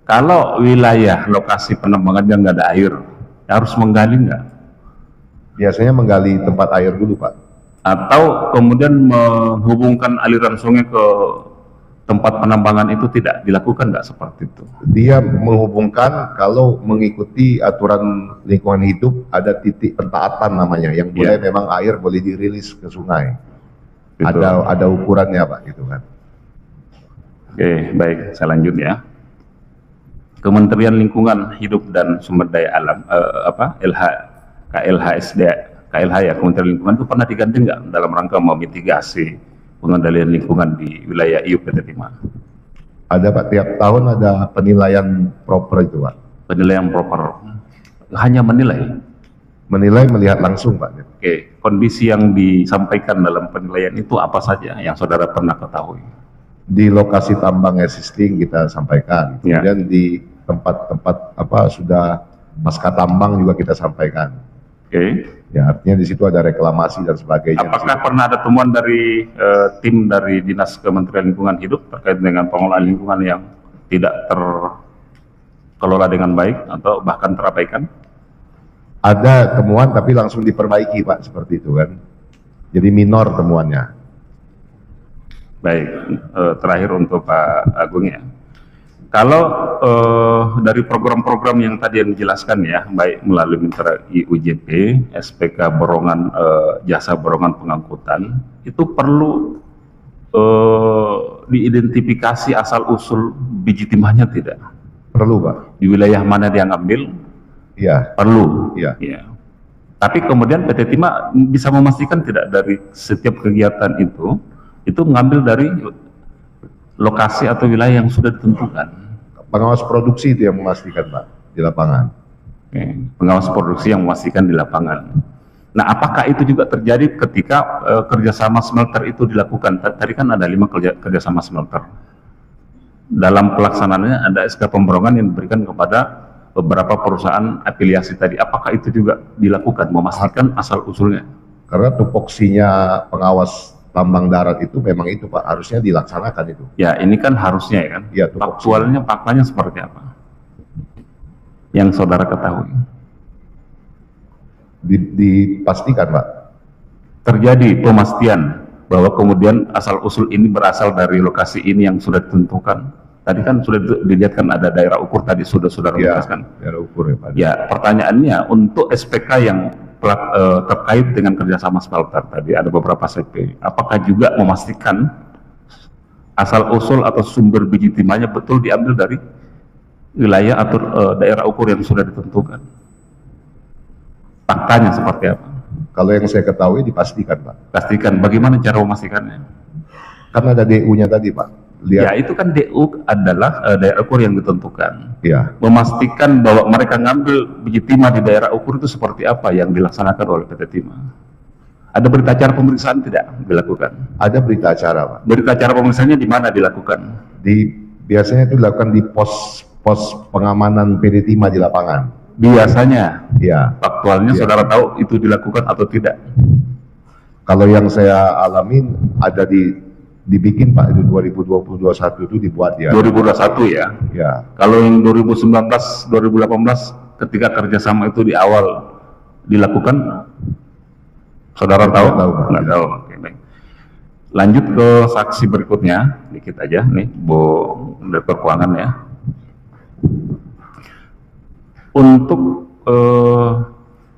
Kalau wilayah lokasi penambangannya nggak ada air, harus menggali nggak? Biasanya menggali tempat air dulu, Pak. Atau kemudian menghubungkan aliran sungai ke tempat penambangan itu tidak dilakukan nggak seperti itu? Dia menghubungkan kalau mengikuti aturan lingkungan hidup, ada titik pentaatan namanya, yang boleh memang air boleh dirilis ke sungai. Gitu. Ada ukurannya, Pak, gitu kan. Oke, baik, saya lanjut ya. Kementerian Lingkungan Hidup dan Sumber Daya Alam, KLH ya, Kementerian Lingkungan itu pernah diganti nggak dalam rangka memitigasi pengendalian lingkungan di wilayah IUP PT Timah? Ada, Pak, tiap tahun ada penilaian proper itu, Pak. Penilaian proper, hanya menilai? Menilai, melihat langsung, Pak. Oke, kondisi yang disampaikan dalam penilaian itu apa saja yang saudara pernah ketahui? Di lokasi tambang existing kita sampaikan, kemudian di tempat-tempat sudah pasca tambang juga kita sampaikan. Oke. Ya, artinya di situ ada reklamasi dan sebagainya. Apakah pernah ada temuan dari tim dari Dinas Kementerian Lingkungan Hidup terkait dengan pengelolaan lingkungan yang tidak terkelola dengan baik atau bahkan terabaikan? Ada temuan tapi langsung diperbaiki, Pak, seperti itu kan. Jadi minor temuannya. Baik, terakhir untuk Pak Agung ya. Kalau dari program-program yang tadi yang dijelaskan ya, baik melalui mitra IUJP, SPK Borongan, jasa borongan pengangkutan, itu perlu diidentifikasi asal-usul biji timahnya tidak? Perlu, Pak. Di wilayah mana dia ngambil? Iya. Perlu. Iya. Ya. Tapi kemudian PT Timah bisa memastikan tidak dari setiap kegiatan itu mengambil dari lokasi atau wilayah yang sudah ditentukan. Pengawas produksi itu yang memastikan, Pak, di lapangan. Oke. Pengawas produksi yang memastikan di lapangan. Nah, apakah itu juga terjadi ketika kerjasama smelter itu dilakukan? Tadi kan ada 5 kerjasama smelter. Dalam pelaksanaannya ada SK pemborongan yang diberikan kepada beberapa perusahaan afiliasi tadi. Apakah itu juga dilakukan, memastikan asal-usulnya? Karena tupoksinya pengawas tambang darat itu memang itu, Pak, harusnya dilaksanakan itu. Ya, ini kan harusnya ya kan. Ya, faktualnya, faktanya seperti apa yang saudara ketahui? Dipastikan, Pak. Terjadi pemastian bahwa kemudian asal-usul ini berasal dari lokasi ini yang sudah ditentukan. Tadi kan sudah dilihatkan ada daerah ukur tadi sudah jelaskan. Daerah ukur ya, Pak. Ya, pertanyaannya untuk SPK yang terkait dengan kerjasama smelter tadi ada beberapa CP, apakah juga memastikan asal usul atau sumber biji timahnya betul diambil dari wilayah atau daerah ukur yang sudah ditentukan? Faktanya seperti apa? Kalau yang saya ketahui dipastikan, Pak. Pastikan. Bagaimana cara memastikannya? Karena ada DU-nya tadi, Pak. Lihat. Ya, itu kan DU adalah daerah ukur yang ditentukan. Ya. Memastikan bahwa mereka ngambil biji timah di daerah ukur itu seperti apa yang dilaksanakan oleh PT Timah. Ada berita acara pemeriksaan tidak dilakukan? Ada berita acara, Pak. Berita acara pemeriksaannya di mana dilakukan? Biasanya itu dilakukan di pos pengamanan PT Timah di lapangan. Biasanya. Ya. Faktualnya ya. Saudara tahu itu dilakukan atau tidak? Kalau yang saya alamin ada dibikin, Pak, itu 2021 itu dibuat ya. 2021 ya? Ya. Kalau yang 2019, 2018 ketika kerjasama itu di awal dilakukan, Saudara tahu? Nggak tahu. Oke, baik. Lanjut ke saksi berikutnya, dikit aja nih, Bu Direktur Keuangan ya. Untuk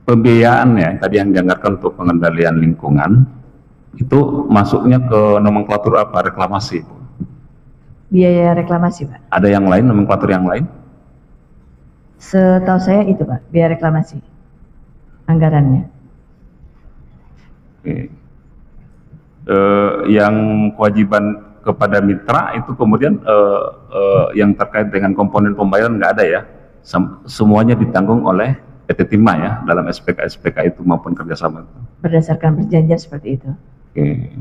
pembiayaan ya, tadi yang dianggarkan untuk pengendalian lingkungan, itu masuknya ke nomenklatur apa? Reklamasi. Biaya reklamasi, Pak. Ada yang lain, nomenklatur yang lain? Setahu saya itu, Pak, biaya reklamasi anggarannya. Oke. Yang kewajiban kepada mitra itu kemudian yang terkait dengan komponen pembayaran nggak ada ya? Semuanya ditanggung oleh PT Timah ya dalam SPK itu maupun kerjasama itu. Berdasarkan perjanjian seperti itu. Oke.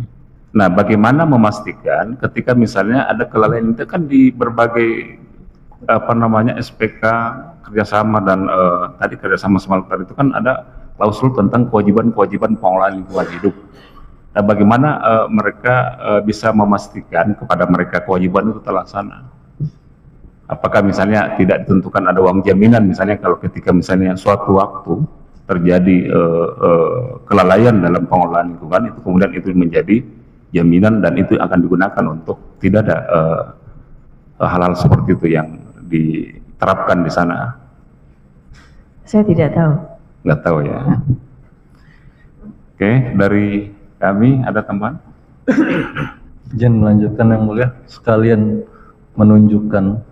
Nah, bagaimana memastikan ketika misalnya ada kelalaian itu kan di berbagai SPK kerjasama dan tadi kerjasama smelter itu kan ada klausul tentang kewajiban pengelolaan lingkungan hidup. Nah, bagaimana mereka bisa memastikan kepada mereka kewajiban itu terlaksana? Apakah misalnya tidak ditentukan ada uang jaminan, misalnya kalau ketika misalnya suatu waktu terjadi kelalaian dalam pengelolaan lingkungan, itu kemudian itu menjadi jaminan dan itu akan digunakan untuk tidak ada hal-hal seperti itu yang diterapkan di sana. Saya tidak tahu. Nggak tahu ya. Oke, dari kami ada tambahan? Izin melanjutkan Yang Mulia, sekalian menunjukkan